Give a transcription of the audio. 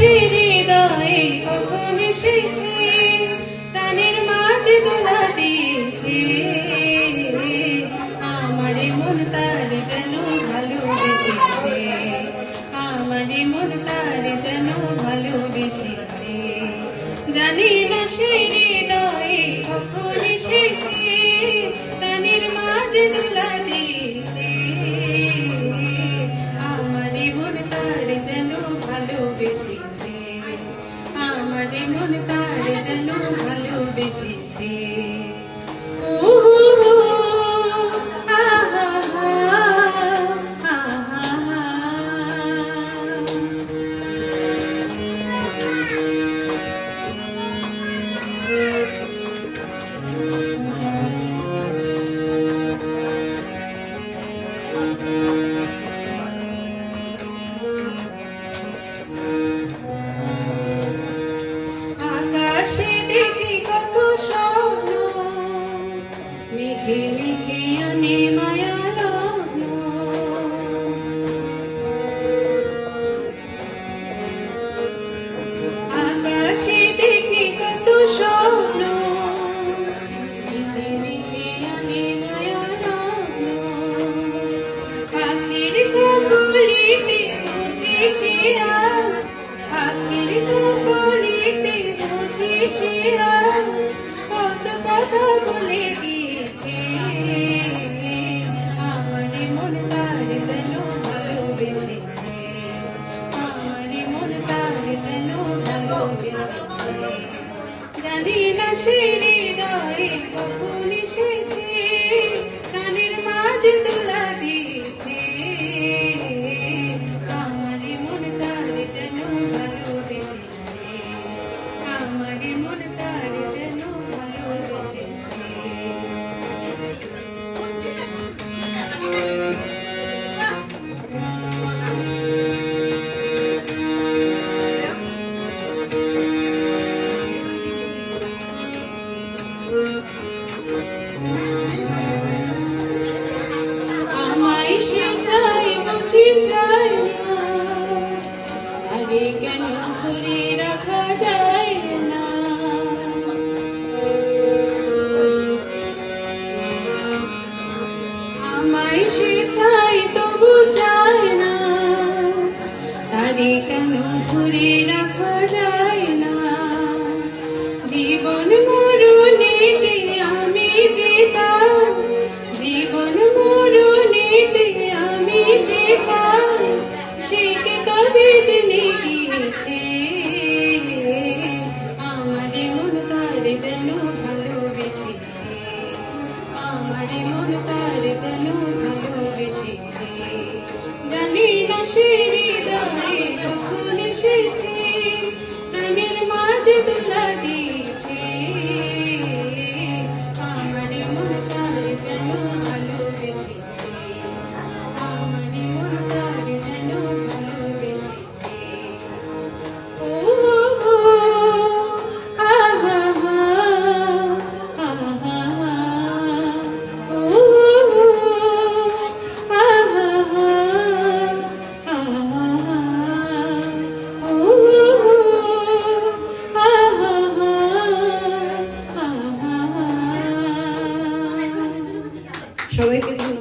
সে হৃদয়ে কখন এসেছে, প্রাণের মাঝে দোলা দিয়েছে। আমারে মন তার যেন ভালোবেসেছে, আমারে মন তার যেন ভালোবেসেছে। জানি না সে হৃদয়ে কখন এসেছে, প্রাণের মাঝে দোলা দিয়েছে। আমারে মন তার যেন ভালোবেসেছে, আমারে মন তার যেন ভালোবেসেছে। আকাশে দেখি কত স্বপ্ন, মেঘে মেঘে আনে মায়া লগ্ন। আকাশে দেখি কত স্বপ্ন, মেঘে মেঘে আনে মায়া লগ্ন। পাখির কোকিলিতে বুঝি সে আজ, পাখির কোকিলিতে বুঝি সে আজ কত কথা বলে গিয়েছে। আমারে মন তার যেন ভালোবেসেছে, আমারে মন তার যেন ভালোবেসেছে। জানি না সে হৃদয়ে কখন এসেছে, প্রাণের মাঝে দোলা দিয়েছে। আমারে মন তার যেন ভালোবেসেছে, আমারে মন তার যেন ভালোবেসেছে। আমায় সে চাই বুঝি চাই না, আরে কেন ধরে রাখা যায় না। আমায় সে চাই তবু চায় না, তারে কেন ধরে রাখা যায় না। জীবন মরণে যে আমি যেতাম, জীবন মরণেতে আমি যেতাম, সে কে তবে জেনে গিয়েছে। আমারে মন তার যেন ভালোবেসেছে, আমারে মন তার যেন ভালোবেসেছে। জানি না সে হৃদয়ে কখন এসেছে, প্রাণের মাঝে দোলা দিয়েছে। আমারে মন তার যেন ভালোবেসেছে, আমারে মন তার যেন ভালোবেসেছে। ও হো আহা হা, আহা হা, ও আহা হা, আহা হা, ও আহা হা, আহা হা। সবাইকে ধন্যবাদ।